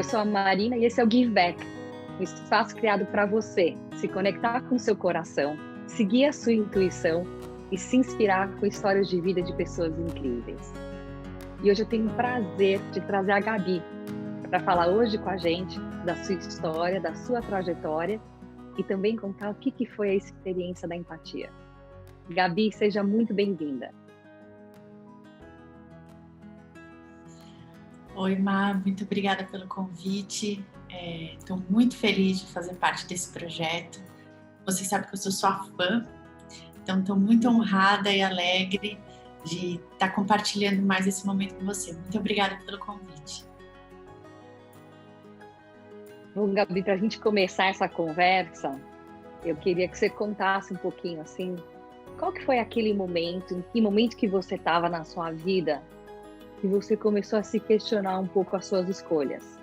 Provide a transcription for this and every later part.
Eu sou a Marina e esse é o Give Back, um espaço criado para você se conectar com seu coração, seguir a sua intuição e se inspirar com histórias de vida de pessoas incríveis. E hoje eu tenho o prazer de trazer a Gabi para falar hoje com a gente da sua história, da sua trajetória e também contar o que foi a experiência da empatia. Gabi, seja muito bem-vinda. Oi, Mar, muito obrigada pelo convite. Estou muito feliz de fazer parte desse projeto. Você sabe que eu sou sua fã, então estou muito honrada e alegre de estar compartilhando mais esse momento com você. Muito obrigada pelo convite. Bom, Gabi, para a gente começar essa conversa, eu queria que você contasse um pouquinho, assim, qual que foi aquele momento, em que momento que você estava na sua vida que você começou a se questionar um pouco as suas escolhas?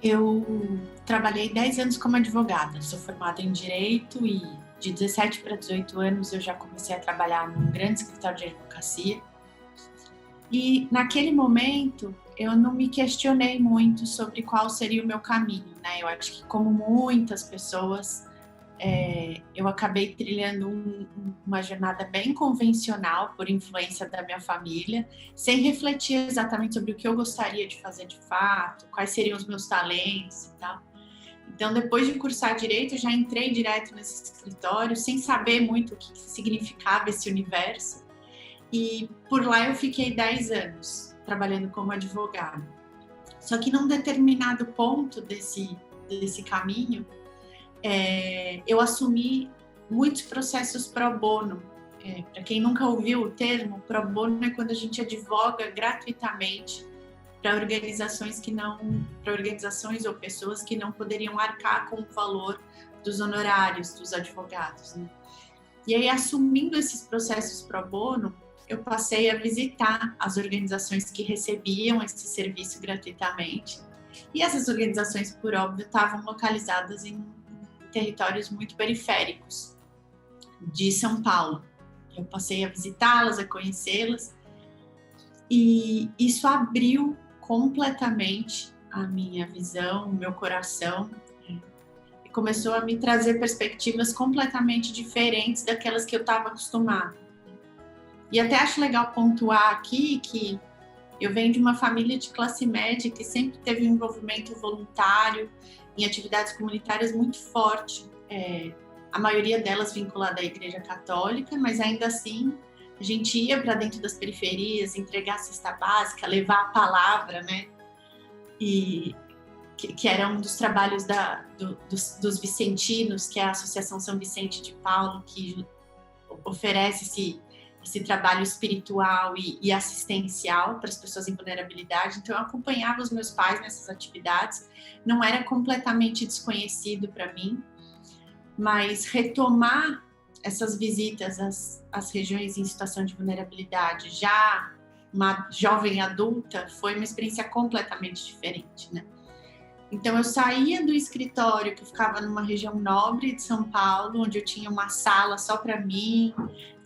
Eu trabalhei 10 anos como advogada, sou formada em Direito e de 17 para 18 anos eu já comecei a trabalhar num grande escritório de advocacia. E naquele momento eu não me questionei muito sobre qual seria o meu caminho, né? Eu acho que como muitas pessoas, eu acabei trilhando uma jornada bem convencional por influência da minha família, sem refletir exatamente sobre o que eu gostaria de fazer de fato, quais seriam os meus talentos e tal. Então, depois de cursar Direito, eu já entrei direto nesse escritório, sem saber muito o que significava esse universo. E por lá eu fiquei 10 anos trabalhando como advogada. Só que num determinado ponto desse caminho, eu assumi muitos processos pro bono. Para quem nunca ouviu o termo, pro bono é quando a gente advoga gratuitamente para organizações ou pessoas que não poderiam arcar com o valor dos honorários dos advogados, né? E aí, assumindo esses processos pro bono, eu passei a visitar as organizações que recebiam esse serviço gratuitamente. E essas organizações, por óbvio, estavam localizadas em territórios muito periféricos de São Paulo. Eu passei a visitá-las, a conhecê-las, e isso abriu completamente a minha visão, o meu coração, e começou a me trazer perspectivas completamente diferentes daquelas que eu estava acostumada. E até acho legal pontuar aqui que eu venho de uma família de classe média que sempre teve um envolvimento voluntário em atividades comunitárias muito forte, a maioria delas vinculada à Igreja Católica, mas ainda assim a gente ia para dentro das periferias, entregar a cesta básica, levar a palavra, né? E que era um dos trabalhos dos Vicentinos, que é a Associação São Vicente de Paulo, que oferece esse trabalho espiritual e assistencial para as pessoas em vulnerabilidade. Então eu acompanhava os meus pais nessas atividades, não era completamente desconhecido para mim, mas retomar essas visitas às regiões em situação de vulnerabilidade, já uma jovem adulta, foi uma experiência completamente diferente, né? Então eu saía do escritório, que ficava numa região nobre de São Paulo, onde eu tinha uma sala só para mim,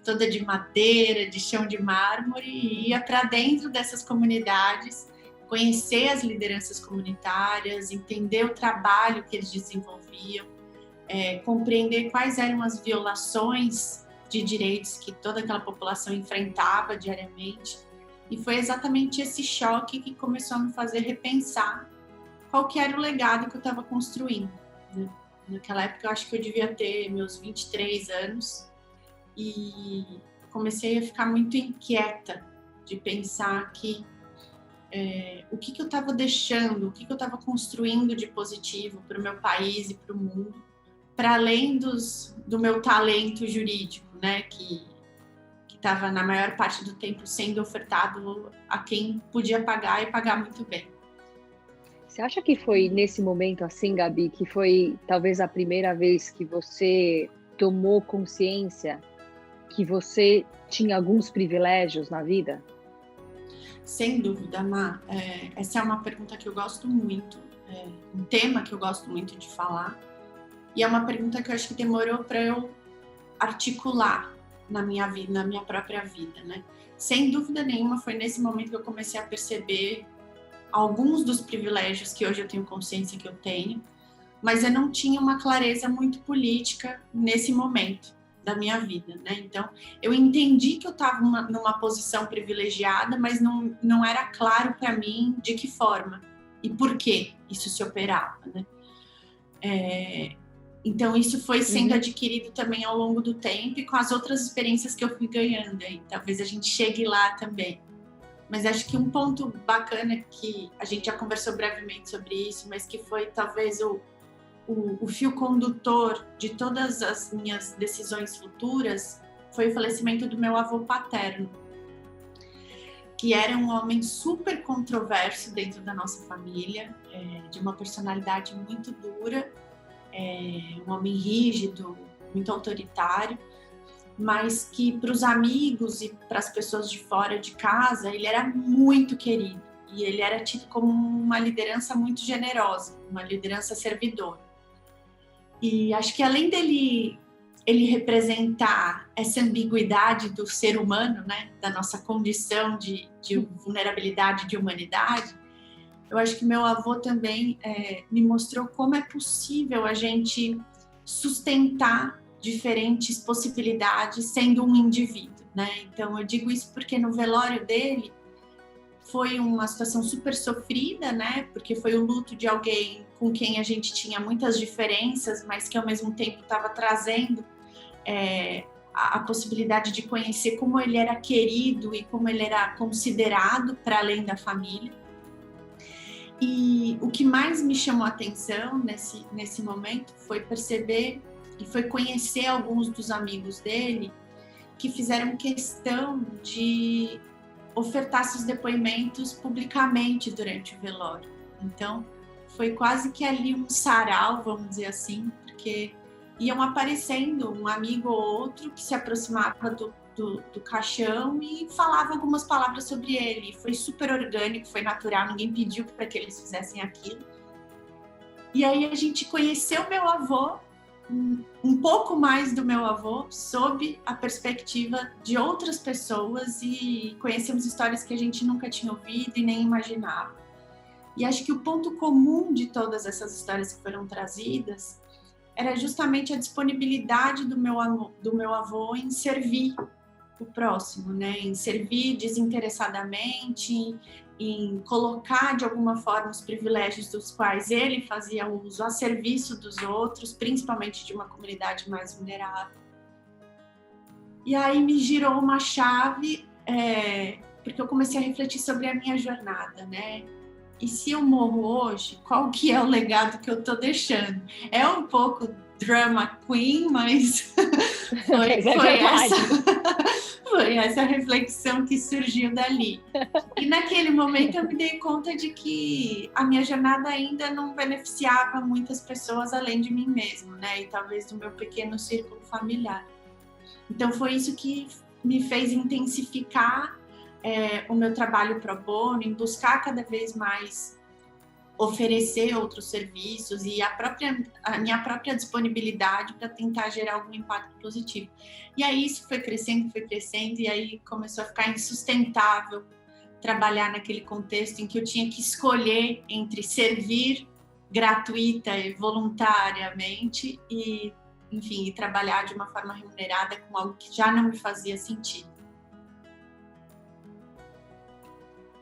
toda de madeira, de chão de mármore, e ia para dentro dessas comunidades, conhecer as lideranças comunitárias, entender o trabalho que eles desenvolviam, compreender quais eram as violações de direitos que toda aquela população enfrentava diariamente. E foi exatamente esse choque que começou a me fazer repensar qual que era o legado que eu estava construindo, né? Naquela época eu acho que eu devia ter meus 23 anos e comecei a ficar muito inquieta de pensar que o que eu estava deixando, o que eu estava construindo de positivo para o meu país e para o mundo, para além do meu talento jurídico, né, que estava na maior parte do tempo sendo ofertado a quem podia pagar e pagar muito bem. Você acha que foi nesse momento assim, Gabi, que foi talvez a primeira vez que você tomou consciência que você tinha alguns privilégios na vida? Sem dúvida, Má. Essa é uma pergunta que eu gosto muito, um tema que eu gosto muito de falar, e é uma pergunta que eu acho que demorou para eu articular na minha vida, na minha própria vida, né? Sem dúvida nenhuma, foi nesse momento que eu comecei a perceber alguns dos privilégios que hoje eu tenho consciência que eu tenho, mas eu não tinha uma clareza muito política nesse momento da minha vida, né? Então, eu entendi que eu estava numa posição privilegiada, mas não era claro para mim de que forma e por que isso se operava, né? Então, isso foi sendo adquirido também ao longo do tempo e com as outras experiências que eu fui ganhando. Aí, talvez a gente chegue lá também. Mas acho que um ponto bacana que a gente já conversou brevemente sobre isso, mas que foi talvez o fio condutor de todas as minhas decisões futuras, foi o falecimento do meu avô paterno, que era um homem super controverso dentro da nossa família, de uma personalidade muito dura, um homem rígido, muito autoritário, mas que para os amigos e para as pessoas de fora de casa, ele era muito querido. E ele era tido como uma liderança muito generosa, uma liderança servidora. E acho que além dele representar essa ambiguidade do ser humano, né, da nossa condição de vulnerabilidade, de humanidade, eu acho que meu avô também me mostrou como é possível a gente sustentar diferentes possibilidades sendo um indivíduo, né? Então eu digo isso porque no velório dele foi uma situação super sofrida, né? Porque foi o luto de alguém com quem a gente tinha muitas diferenças, mas que ao mesmo tempo estava trazendo a possibilidade de conhecer como ele era querido e como ele era considerado para além da família. E o que mais me chamou a atenção nesse momento foi perceber e foi conhecer alguns dos amigos dele que fizeram questão de ofertar seus depoimentos publicamente durante o velório. Então, foi quase que ali um sarau, vamos dizer assim, porque iam aparecendo um amigo ou outro que se aproximava do caixão e falava algumas palavras sobre ele. Foi super orgânico, foi natural, ninguém pediu para que eles fizessem aquilo. E aí a gente conheceu meu avô, um pouco mais do meu avô, sob a perspectiva de outras pessoas, e conhecemos histórias que a gente nunca tinha ouvido e nem imaginava. E acho que o ponto comum de todas essas histórias que foram trazidas era justamente a disponibilidade do meu avô em servir o próximo, né? Em servir desinteressadamente, em colocar de alguma forma os privilégios dos quais ele fazia uso a serviço dos outros, principalmente de uma comunidade mais vulnerável. E aí me girou uma chave, porque eu comecei a refletir sobre a minha jornada, né? E se eu morro hoje, qual que é o legado que eu tô deixando? É um pouco drama queen, mas foi essa reflexão que surgiu dali. E naquele momento eu me dei conta de que a minha jornada ainda não beneficiava muitas pessoas além de mim mesma, né? E talvez do meu pequeno círculo familiar. Então foi isso que me fez intensificar o meu trabalho pro bono, em buscar cada vez mais oferecer outros serviços e a minha própria disponibilidade para tentar gerar algum impacto positivo. E aí isso foi crescendo, e aí começou a ficar insustentável trabalhar naquele contexto em que eu tinha que escolher entre servir gratuita e voluntariamente e, enfim, trabalhar de uma forma remunerada com algo que já não me fazia sentido.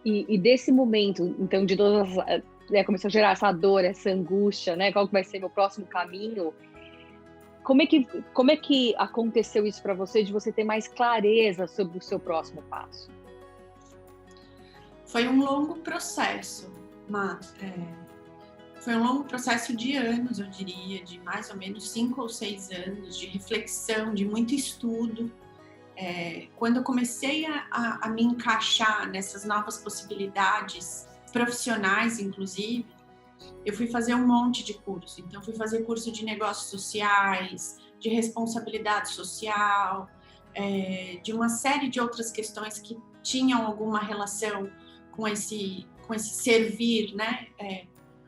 E desse momento, então, de todas começou a gerar essa dor, essa angústia, né? Qual que vai ser meu próximo caminho? Como é que aconteceu isso para você, de você ter mais clareza sobre o seu próximo passo? Foi um longo processo, foi um longo processo de anos, eu diria, de mais ou menos 5 ou 6 anos de reflexão, de muito estudo. Quando eu comecei a me encaixar nessas novas possibilidades profissionais, inclusive, eu fui fazer um monte de curso. Então, fui fazer curso de negócios sociais, de responsabilidade social, de uma série de outras questões que tinham alguma relação com esse servir, né,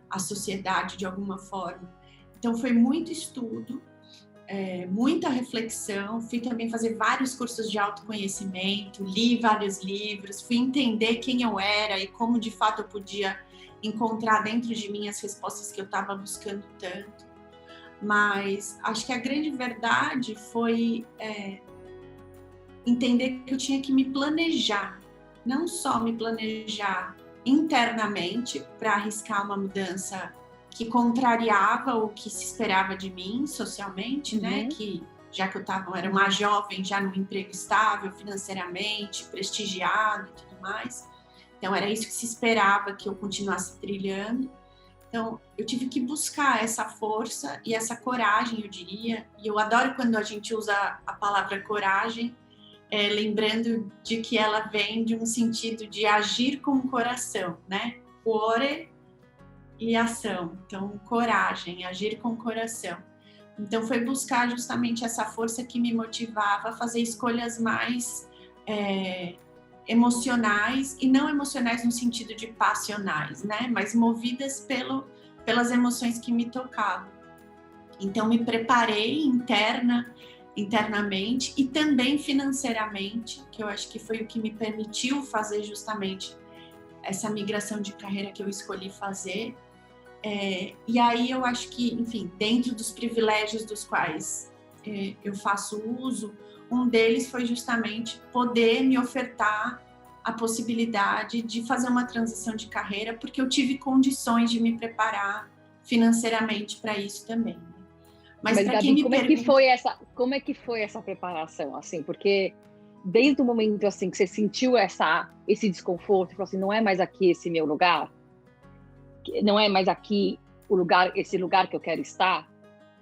a sociedade de alguma forma. Então, foi muito estudo, muita reflexão, fui também fazer vários cursos de autoconhecimento, li vários livros, fui entender quem eu era e como de fato eu podia encontrar dentro de mim as respostas que eu estava buscando tanto. Mas acho que a grande verdade foi entender que eu tinha que me planejar, não só me planejar internamente para arriscar uma mudança que contrariava o que se esperava de mim socialmente, né? Que já que eu era uma jovem, já num emprego estável financeiramente, prestigiado e tudo mais. Então era isso que se esperava que eu continuasse trilhando. Então eu tive que buscar essa força e essa coragem, eu diria. E eu adoro quando a gente usa a palavra coragem, lembrando de que ela vem de um sentido de agir com o coração, né? Cuore e ação. Então, coragem, agir com o coração. Então, foi buscar justamente essa força que me motivava a fazer escolhas mais emocionais, e não emocionais no sentido de passionais, né? Mas movidas pelas emoções que me tocavam. Então, me preparei internamente e também financeiramente, que eu acho que foi o que me permitiu fazer justamente essa migração de carreira que eu escolhi fazer. E aí eu acho que, enfim, dentro dos privilégios dos quais eu faço uso, um deles foi justamente poder me ofertar a possibilidade de fazer uma transição de carreira, porque eu tive condições de me preparar financeiramente para isso também. Mas Gabi, como é que foi essa preparação, assim? Porque desde o momento assim que você sentiu esse desconforto, falou assim, não é mais aqui esse meu lugar, não é mais aqui esse lugar que eu quero estar,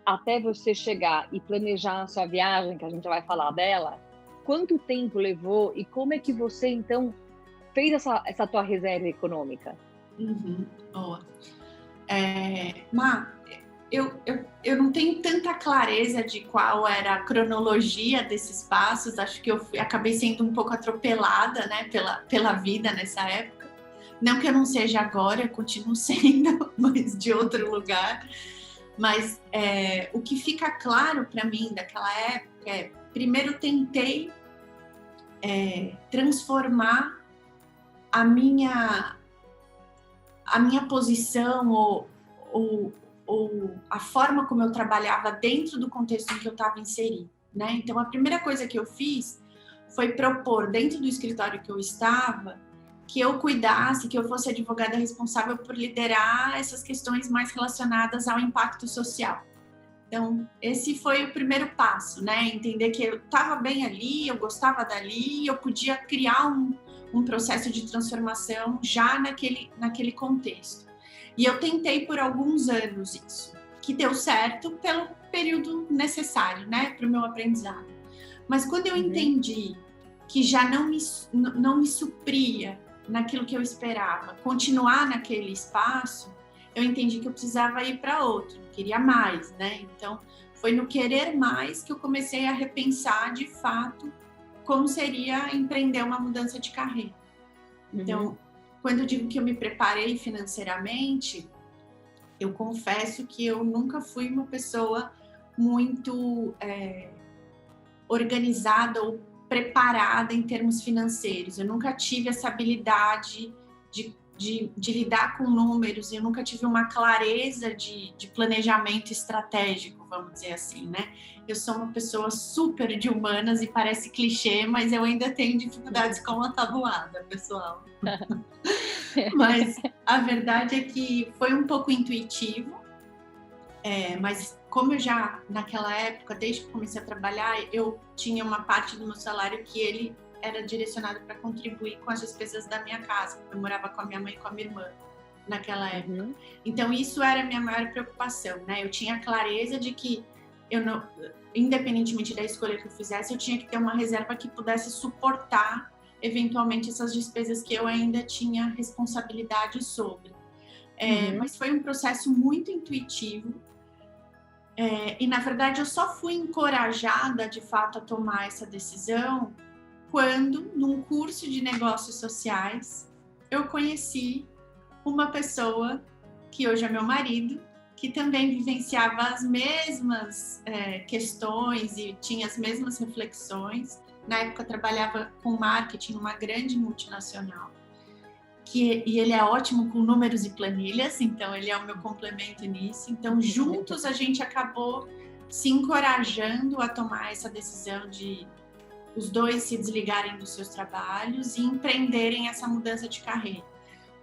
até você chegar e planejar a sua viagem, que a gente vai falar dela, quanto tempo levou e como é que você então fez essa tua reserva econômica? Boa. Má, eu não tenho tanta clareza de qual era a cronologia desses passos. Acho que eu acabei sendo um pouco atropelada, né, pela vida nessa época. Não que eu não seja agora, eu continuo sendo, mas de outro lugar. Mas o que fica claro para mim daquela época primeiro tentei transformar a minha posição ou a forma como eu trabalhava dentro do contexto em que eu estava inserida, né? Então, a primeira coisa que eu fiz foi propor, dentro do escritório que eu estava, que eu cuidasse, que eu fosse advogada responsável por liderar essas questões mais relacionadas ao impacto social. Então, esse foi o primeiro passo, né? Entender que eu estava bem ali, eu gostava dali, eu podia criar um processo de transformação já naquele contexto. E eu tentei por alguns anos isso, que deu certo pelo período necessário, né, para o meu aprendizado. Mas quando eu entendi que já não me supria naquilo que eu esperava, continuar naquele espaço, eu entendi que eu precisava ir para outro, queria mais, né? Então, foi no querer mais que eu comecei a repensar, de fato, como seria empreender uma mudança de carreira. Então, quando eu digo que eu me preparei financeiramente, eu confesso que eu nunca fui uma pessoa muito organizada ou preparada em termos financeiros. Eu nunca tive essa habilidade de lidar com números, eu nunca tive uma clareza de planejamento estratégico, vamos dizer assim, né? Eu sou uma pessoa super de humanas e parece clichê, mas eu ainda tenho dificuldades com a tabuada, pessoal. Mas a verdade é que foi um pouco intuitivo, mas como eu já, naquela época, desde que comecei a trabalhar, eu tinha uma parte do meu salário que ele era direcionado para contribuir com as despesas da minha casa, porque eu morava com a minha mãe e com a minha irmã naquela época. Então, isso era a minha maior preocupação, né? Eu tinha clareza de que eu não, independentemente da escolha que eu fizesse, eu tinha que ter uma reserva que pudesse suportar, eventualmente, essas despesas que eu ainda tinha responsabilidade sobre. Mas foi um processo muito intuitivo. E, na verdade, eu só fui encorajada, de fato, a tomar essa decisão quando, num curso de negócios sociais, eu conheci uma pessoa, que hoje é meu marido, que também vivenciava as mesmas questões e tinha as mesmas reflexões. Na época, trabalhava com marketing numa grande multinacional. e ele é ótimo com números e planilhas, então ele é o meu complemento nisso. Então, juntos a gente acabou se encorajando a tomar essa decisão de os dois se desligarem dos seus trabalhos e empreenderem essa mudança de carreira.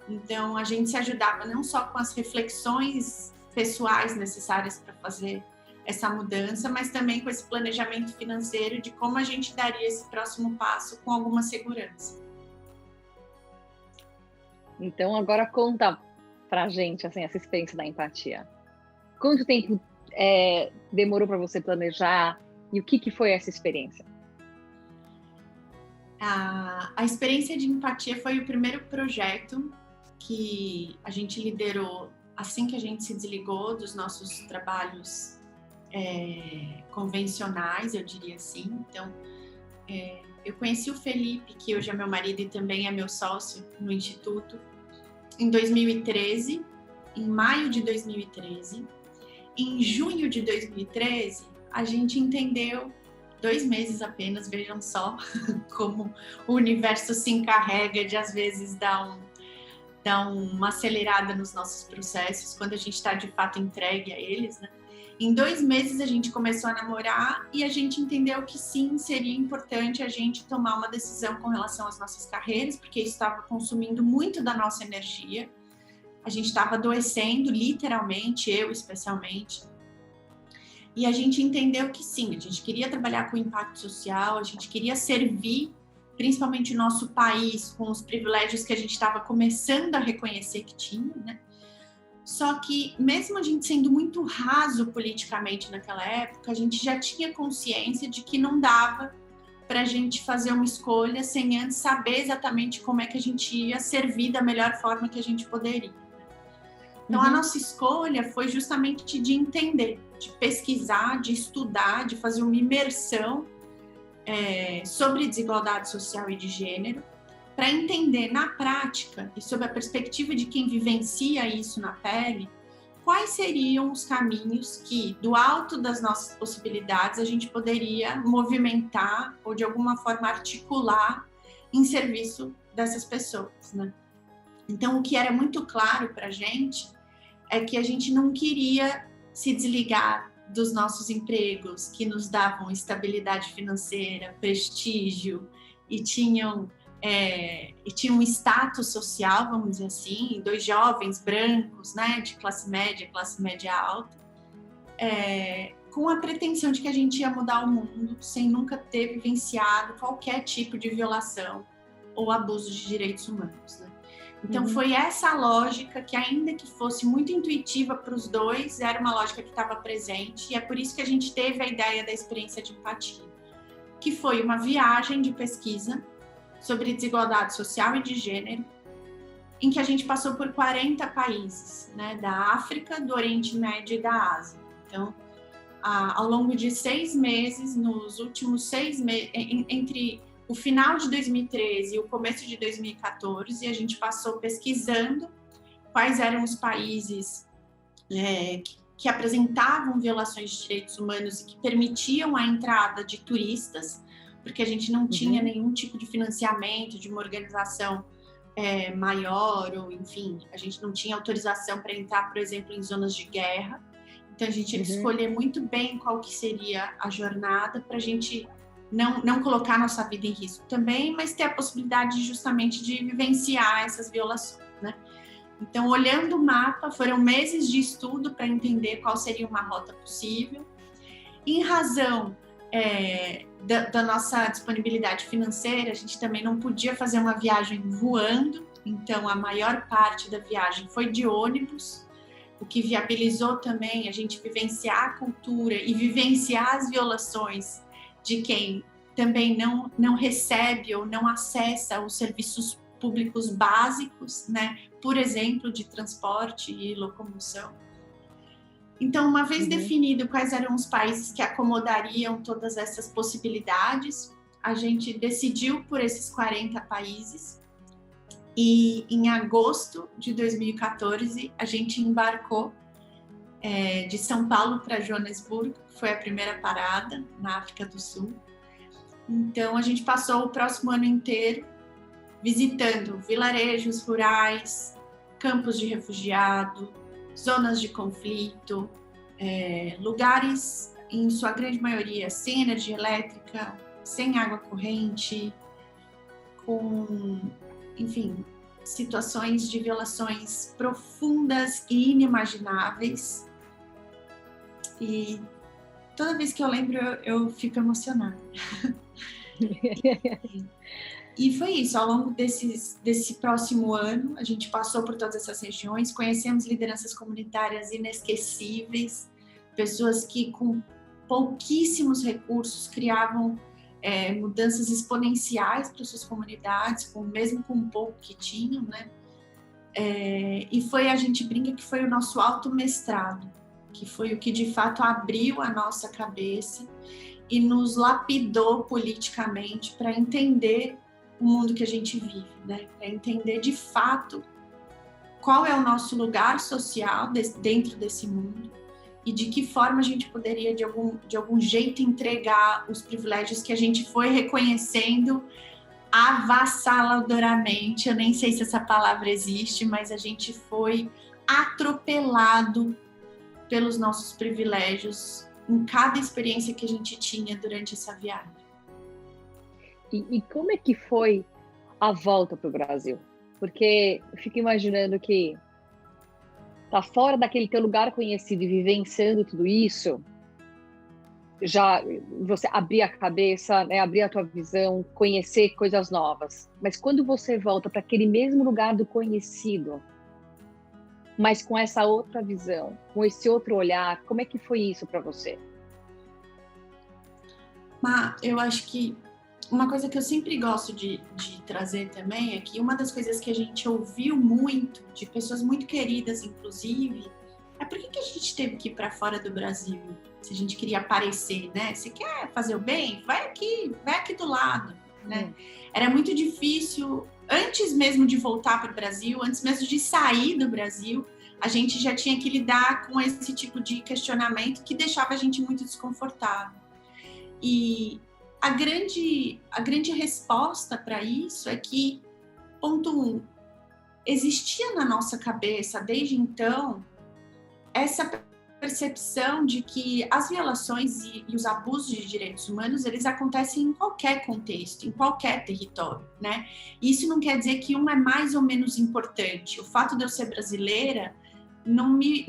Então, a gente se ajudava não só com as reflexões pessoais necessárias para fazer essa mudança, mas também com esse planejamento financeiro de como a gente daria esse próximo passo com alguma segurança. Então, agora conta pra gente, assim, essa experiência da empatia. Quanto tempo demorou para você planejar e o que foi essa experiência? A experiência de empatia foi o primeiro projeto que a gente liderou assim que a gente se desligou dos nossos trabalhos convencionais, eu diria assim. Então, eu conheci o Felipe, que hoje é meu marido e também é meu sócio no Instituto, em 2013, em maio de 2013. Em junho de 2013, a gente entendeu, 2 meses apenas, vejam só como o universo se encarrega de, às vezes, dar uma acelerada nos nossos processos, quando a gente está, de fato, entregue a eles, né? Em 2 meses, a gente começou a namorar e a gente entendeu que, sim, seria importante a gente tomar uma decisão com relação às nossas carreiras, porque isso estava consumindo muito da nossa energia. A gente estava adoecendo, literalmente, eu especialmente. E a gente entendeu que, sim, a gente queria trabalhar com impacto social, a gente queria servir, principalmente o nosso país, com os privilégios que a gente estava começando a reconhecer que tinha, né? Só que, mesmo a gente sendo muito raso politicamente naquela época, a gente já tinha consciência de que não dava para a gente fazer uma escolha sem antes saber exatamente como é que a gente ia servir da melhor forma que a gente poderia. Então, a nossa escolha foi justamente de entender, de pesquisar, de estudar, de fazer uma imersão sobre desigualdade social e de gênero, para entender na prática e sob a perspectiva de quem vivencia isso na pele, quais seriam os caminhos que, do alto das nossas possibilidades, a gente poderia movimentar ou, de alguma forma, articular em serviço dessas pessoas, né? Então, o que era muito claro para a gente é que a gente não queria se desligar dos nossos empregos, que nos davam estabilidade financeira, prestígio e tinham um status social, vamos dizer assim, 2 jovens brancos, né, de classe média alta, com a pretensão de que a gente ia mudar o mundo sem nunca ter vivenciado qualquer tipo de violação ou abuso de direitos humanos, né? Então, foi essa lógica que, ainda que fosse muito intuitiva para os dois, era uma lógica que estava presente, e é por isso que a gente teve a ideia da experiência de empatia, que foi uma viagem de pesquisa sobre desigualdade social e de gênero, em que a gente passou por 40 países, né, da África, do Oriente Médio e da Ásia. Então, ao longo de 6 meses, nos últimos 6 meses, entre o final de 2013 e o começo de 2014, a gente passou pesquisando quais eram os países que apresentavam violações de direitos humanos e que permitiam a entrada de turistas, porque a gente não tinha nenhum tipo de financiamento de uma organização maior, ou enfim, a gente não tinha autorização para entrar, por exemplo, em zonas de guerra. Então, a gente tinha que escolher muito bem qual que seria a jornada para a gente não colocar nossa vida em risco também, mas ter a possibilidade justamente de vivenciar essas violações, né? Então, olhando o mapa, foram meses de estudo para entender qual seria uma rota possível. Em razão da nossa disponibilidade financeira, a gente também não podia fazer uma viagem voando, então a maior parte da viagem foi de ônibus, o que viabilizou também a gente vivenciar a cultura e vivenciar as violações de quem também não recebe ou não acessa os serviços públicos básicos, né? Por exemplo, de transporte e locomoção. Então, uma vez definido quais eram os países que acomodariam todas essas possibilidades, a gente decidiu por esses 40 países e, em agosto de 2014, a gente embarcou de São Paulo para Joanesburgo, que foi a primeira parada na África do Sul. Então, a gente passou o próximo ano inteiro visitando vilarejos rurais, campos de refugiado, zonas de conflito, lugares, em sua grande maioria, sem energia elétrica, sem água corrente, com, enfim, situações de violações profundas e inimagináveis. E toda vez que eu lembro, eu fico emocionada. E foi isso, ao longo desse próximo ano, a gente passou por todas essas regiões, conhecemos lideranças comunitárias inesquecíveis, pessoas que com pouquíssimos recursos criavam mudanças exponenciais para suas comunidades, mesmo com o pouco que tinham, né? E a gente brinca que foi o nosso automestrado, que foi o que de fato abriu a nossa cabeça e nos lapidou politicamente para entender o mundo que a gente vive, né? Para entender de fato qual é o nosso lugar social dentro desse mundo e de que forma a gente poderia de algum jeito entregar os privilégios que a gente foi reconhecendo avassaladoramente. Eu nem sei se essa palavra existe, mas a gente foi atropelado pelos nossos privilégios em cada experiência que a gente tinha durante essa viagem. E como é que foi a volta para o Brasil? Porque eu fico imaginando que tá fora daquele teu lugar conhecido e vivenciando tudo isso, já você abrir a cabeça, né, abrir a tua visão, conhecer coisas novas. Mas quando você volta para aquele mesmo lugar do conhecido, mas com essa outra visão, com esse outro olhar, como é que foi isso para você? Eu acho que uma coisa que eu sempre gosto de trazer também é que uma das coisas que a gente ouviu muito, de pessoas muito queridas, inclusive, é por que a gente teve que ir para fora do Brasil? Se a gente queria aparecer, né? Você quer fazer o bem? Vai aqui do lado, né? Era muito difícil, antes mesmo de voltar para o Brasil, antes mesmo de sair do Brasil, a gente já tinha que lidar com esse tipo de questionamento que deixava a gente muito desconfortável. E a grande resposta para isso é que, ponto 1, existia na nossa cabeça, desde então, essa percepção de que as violações e os abusos de direitos humanos, eles acontecem em qualquer contexto, em qualquer território, né? E isso não quer dizer que um é mais ou menos importante. O fato de eu ser brasileira não me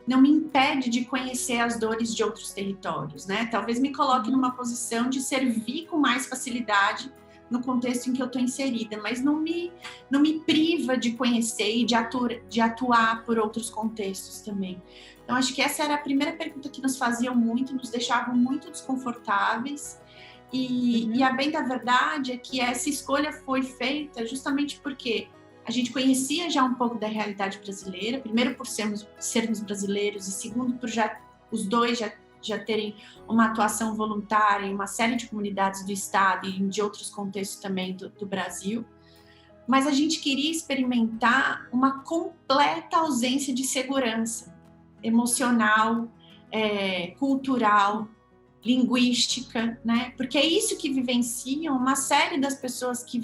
impede de conhecer as dores de outros territórios, né? Talvez me coloque numa posição de servir com mais facilidade no contexto em que eu estou inserida, mas não me priva de conhecer e de atuar por outros contextos também. Então, acho que essa era a primeira pergunta que nos faziam muito, nos deixavam muito desconfortáveis. E a bem da verdade é que essa escolha foi feita justamente porque a gente conhecia já um pouco da realidade brasileira, primeiro por sermos brasileiros e segundo por os dois já terem uma atuação voluntária em uma série de comunidades do estado e de outros contextos também do Brasil. Mas a gente queria experimentar uma completa ausência de segurança emocional, cultural, linguística, né? Porque é isso que vivenciam uma série das pessoas que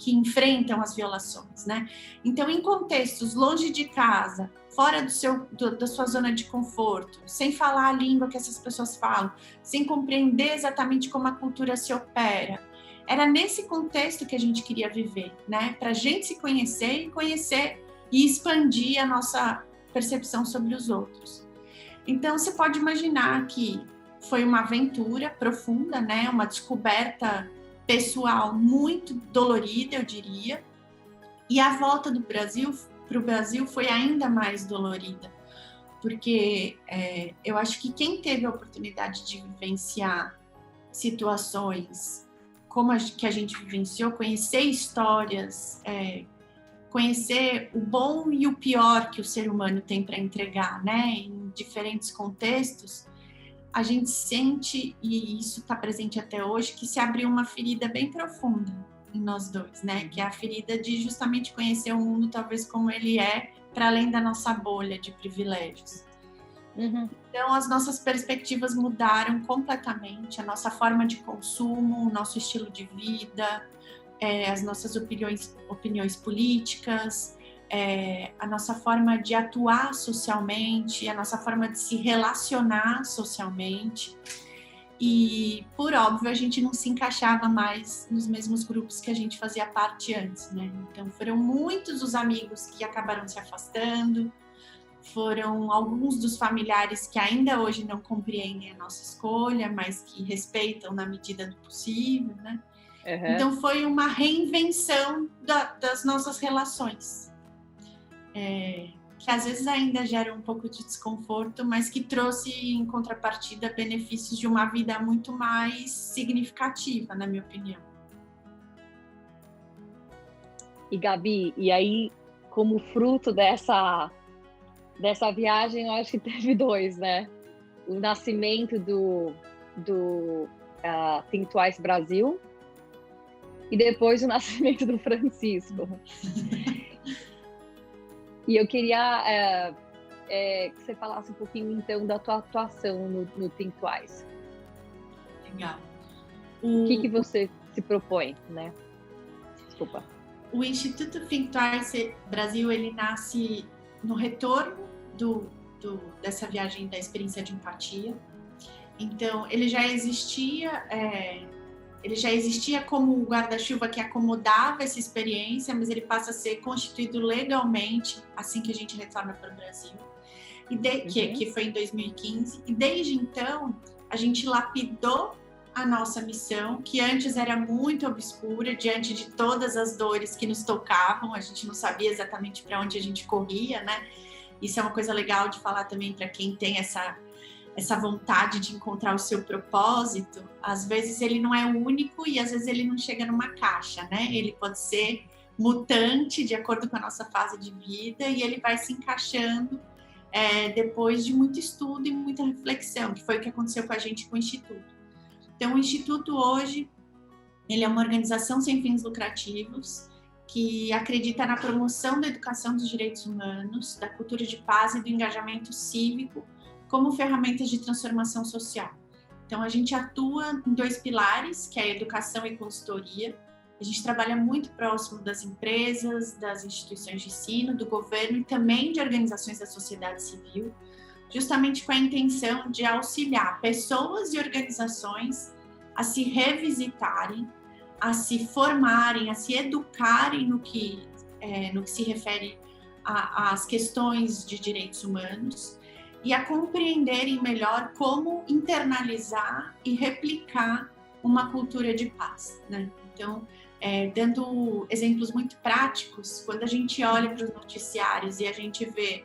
enfrentam as violações, né? Então, em contextos longe de casa, fora da sua zona de conforto, sem falar a língua que essas pessoas falam, sem compreender exatamente como a cultura se opera, era nesse contexto que a gente queria viver, né? Para a gente se conhecer e expandir a nossa percepção sobre os outros. Então, você pode imaginar que foi uma aventura profunda, né? Uma descoberta pessoal muito dolorida, eu diria. E a volta para o Brasil foi ainda mais dolorida, porque eu acho que quem teve a oportunidade de vivenciar situações como que a gente vivenciou, conhecer histórias, conhecer o bom e o pior que o ser humano tem para entregar, né? Em diferentes contextos, a gente sente, e isso está presente até hoje, que se abriu uma ferida bem profunda em nós dois, né? Que é a ferida de justamente conhecer o mundo talvez como ele é, para além da nossa bolha de privilégios. Uhum. Então, as nossas perspectivas mudaram completamente, a nossa forma de consumo, o nosso estilo de vida, as nossas opiniões políticas, a nossa forma de atuar socialmente, a nossa forma de se relacionar socialmente. E, por óbvio, a gente não se encaixava mais nos mesmos grupos que a gente fazia parte antes, né? Então, foram muitos os amigos que acabaram se afastando, foram alguns dos familiares que ainda hoje não compreendem a nossa escolha, mas que respeitam na medida do possível, né? Uhum. Então, foi uma reinvenção das nossas relações. Que às vezes ainda gera um pouco de desconforto, mas que trouxe em contrapartida benefícios de uma vida muito mais significativa, na minha opinião. E Gabi, e aí, como fruto dessa viagem, eu acho que teve dois, né? O nascimento do Think Twice Brasil e depois o nascimento do Francisco. E eu queria que você falasse um pouquinho, então, da tua atuação no Think Twice. Legal. O que você se propõe, né? Desculpa. O Instituto Think Twice Brasil, ele nasce no retorno dessa viagem da experiência de empatia. Então, ele já existia como um guarda-chuva que acomodava essa experiência, mas ele passa a ser constituído legalmente assim que a gente retorna para o Brasil, que foi em 2015. E desde então, a gente lapidou a nossa missão, que antes era muito obscura, diante de todas as dores que nos tocavam, a gente não sabia exatamente para onde a gente corria, né? Isso é uma coisa legal de falar também para quem tem essa vontade de encontrar o seu propósito. Às vezes ele não é único e às vezes ele não chega numa caixa, né? Ele pode ser mutante de acordo com a nossa fase de vida e ele vai se encaixando depois de muito estudo e muita reflexão, que foi o que aconteceu com a gente com o Instituto. Então, o Instituto hoje, ele é uma organização sem fins lucrativos que acredita na promoção da educação dos direitos humanos, da cultura de paz e do engajamento cívico como ferramentas de transformação social. Então, a gente atua em dois pilares, que é a educação e consultoria. A gente trabalha muito próximo das empresas, das instituições de ensino, do governo e também de organizações da sociedade civil, justamente com a intenção de auxiliar pessoas e organizações a se revisitarem, a se formarem, a se educarem no que se refere às questões de direitos humanos e a compreenderem melhor como internalizar e replicar uma cultura de paz, né? Então, dando exemplos muito práticos, quando a gente olha para os noticiários e a gente vê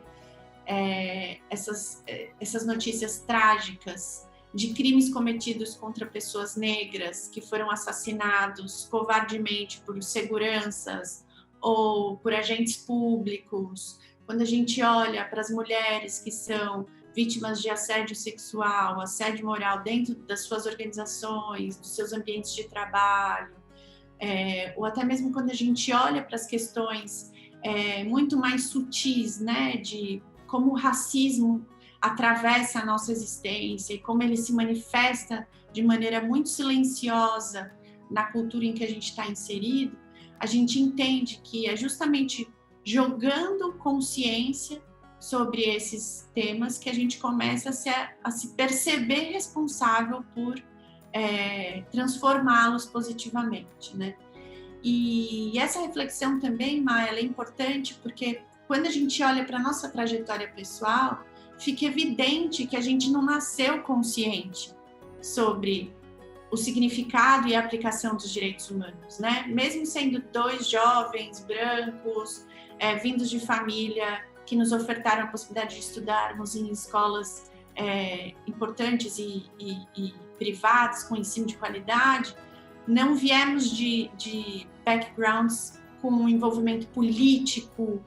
essas notícias trágicas de crimes cometidos contra pessoas negras que foram assassinados covardemente por seguranças ou por agentes públicos, quando a gente olha para as mulheres que são vítimas de assédio sexual, assédio moral dentro das suas organizações, dos seus ambientes de trabalho, ou até mesmo quando a gente olha para as questões muito mais sutis, né, de como o racismo atravessa a nossa existência e como ele se manifesta de maneira muito silenciosa na cultura em que a gente está inserido, a gente entende que é justamente jogando consciência sobre esses temas que a gente começa a se perceber responsável por transformá-los positivamente, né? E essa reflexão também, Maia, ela é importante porque quando a gente olha para a nossa trajetória pessoal, fica evidente que a gente não nasceu consciente sobre o significado e a aplicação dos direitos humanos, né? Mesmo sendo dois jovens brancos, vindos de família que nos ofertaram a possibilidade de estudarmos em escolas importantes e privadas, com ensino de qualidade, não viemos de backgrounds com envolvimento político,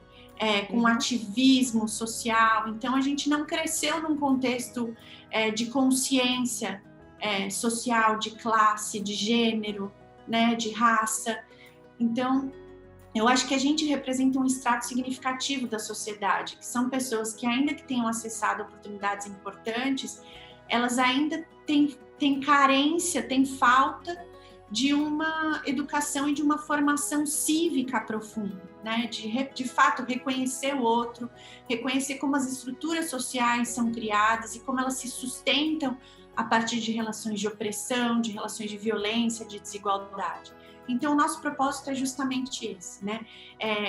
com ativismo social. Então, a gente não cresceu num contexto de consciência social, de classe, de gênero, né, de raça. Então, eu acho que a gente representa um extrato significativo da sociedade, que são pessoas que, ainda que tenham acessado oportunidades importantes, elas ainda têm carência, têm falta de uma educação e de uma formação cívica profunda, né? De fato, reconhecer o outro, reconhecer como as estruturas sociais são criadas e como elas se sustentam a partir de relações de opressão, de relações de violência, de desigualdade. Então, o nosso propósito é justamente esse, né?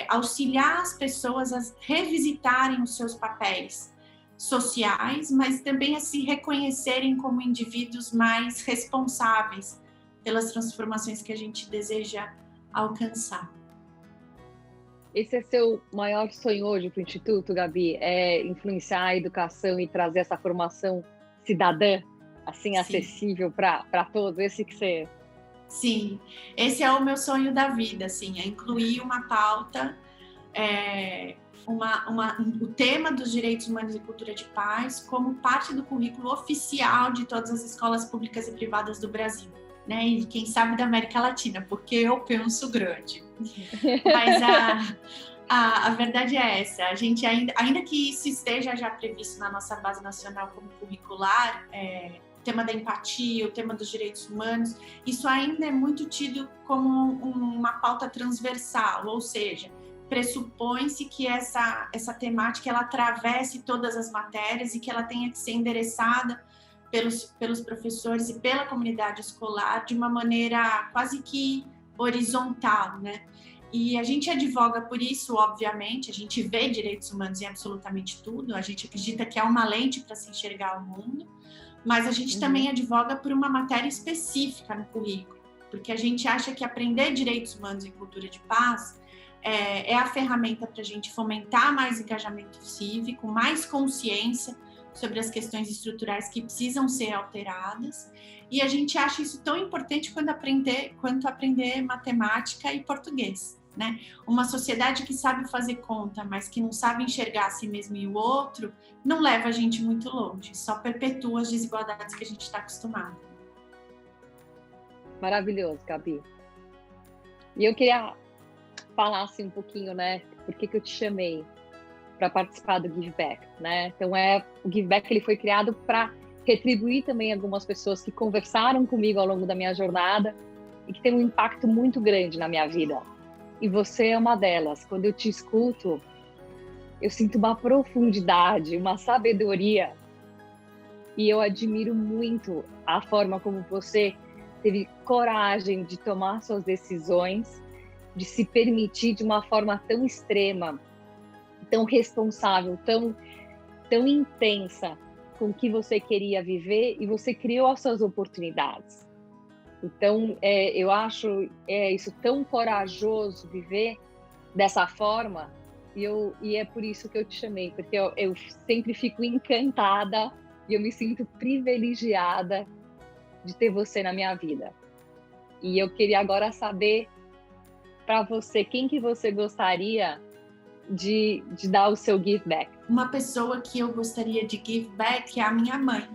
Auxiliar as pessoas a revisitarem os seus papéis sociais, mas também a se reconhecerem como indivíduos mais responsáveis pelas transformações que a gente deseja alcançar. Esse é seu maior sonho hoje para o Instituto, Gabi? É influenciar a educação e trazer essa formação cidadã, assim, Sim. Acessível para todos? Esse que você... Sim, esse é o meu sonho da vida, assim, é incluir uma pauta, o tema dos direitos humanos e cultura de paz como parte do currículo oficial de todas as escolas públicas e privadas do Brasil, né? E quem sabe da América Latina, porque eu penso grande. Mas a verdade é essa, a gente ainda que isso esteja já previsto na nossa base nacional como curricular, o tema da empatia, o tema dos direitos humanos, isso ainda é muito tido como uma pauta transversal, ou seja, pressupõe-se que essa temática ela atravesse todas as matérias e que ela tenha que ser endereçada pelos professores e pela comunidade escolar de uma maneira quase que horizontal, né? E a gente advoga por isso, obviamente, a gente vê direitos humanos em absolutamente tudo, a gente acredita que é uma lente para se enxergar o mundo, mas a gente também advoga por uma matéria específica no currículo, porque a gente acha que aprender direitos humanos e cultura de paz é a ferramenta para a gente fomentar mais engajamento cívico, mais consciência sobre as questões estruturais que precisam ser alteradas, e a gente acha isso tão importante quanto aprender matemática e português, né? Uma sociedade que sabe fazer conta, mas que não sabe enxergar a si mesmo e o outro, não leva a gente muito longe, só perpetua as desigualdades que a gente está acostumado. Maravilhoso, Gabi. E eu queria falar assim um pouquinho, né? Por que eu te chamei para participar do Give Back, né? Então o Give Back ele foi criado para retribuir também algumas pessoas que conversaram comigo ao longo da minha jornada e que tem um impacto muito grande na minha vida. E você é uma delas. Quando eu te escuto, eu sinto uma profundidade, uma sabedoria, e eu admiro muito a forma como você teve coragem de tomar suas decisões, de se permitir de uma forma tão extrema, tão responsável, tão intensa com o que você queria viver, e você criou as suas oportunidades. Então, eu acho isso tão corajoso viver dessa forma, e é por isso que eu te chamei, porque eu sempre fico encantada e eu me sinto privilegiada de ter você na minha vida. E eu queria agora saber para você, quem que você gostaria de dar o seu give back? Uma pessoa que eu gostaria de give back é a minha mãe,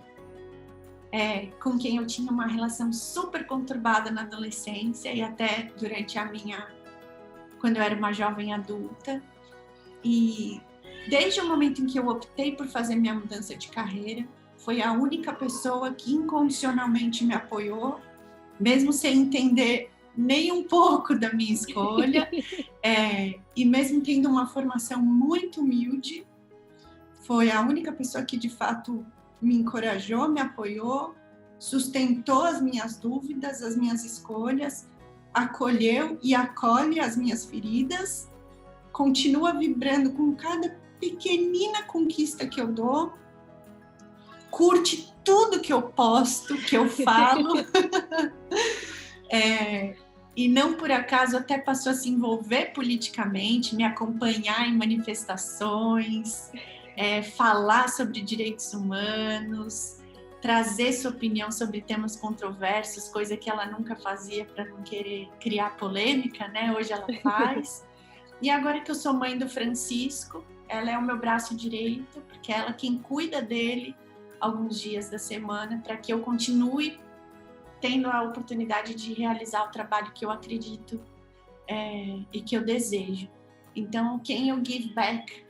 com quem eu tinha uma relação super conturbada na adolescência e até durante quando eu era uma jovem adulta. E desde o momento em que eu optei por fazer minha mudança de carreira, foi a única pessoa que incondicionalmente me apoiou, mesmo sem entender nem um pouco da minha escolha, e mesmo tendo uma formação muito humilde, foi a única pessoa que de fato me encorajou, me apoiou, sustentou as minhas dúvidas, as minhas escolhas, acolheu e acolhe as minhas feridas, continua vibrando com cada pequenina conquista que eu dou, curte tudo que eu posto, que eu falo, e não por acaso até passou a se envolver politicamente, me acompanhar em manifestações, falar sobre direitos humanos, trazer sua opinião sobre temas controversos, coisa que ela nunca fazia para não querer criar polêmica, né? Hoje ela faz. E agora que eu sou mãe do Francisco, ela é o meu braço direito, porque é ela quem cuida dele alguns dias da semana, para que eu continue tendo a oportunidade de realizar o trabalho que eu acredito e que eu desejo. Então, quem eu give back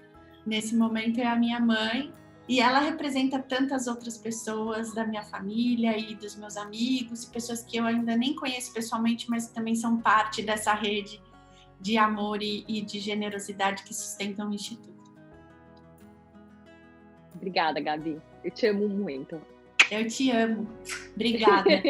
nesse momento é a minha mãe, e ela representa tantas outras pessoas da minha família e dos meus amigos, e pessoas que eu ainda nem conheço pessoalmente, mas também são parte dessa rede de amor e de generosidade que sustentam o Instituto. Obrigada, Gabi. Eu te amo muito. Eu te amo. Obrigada.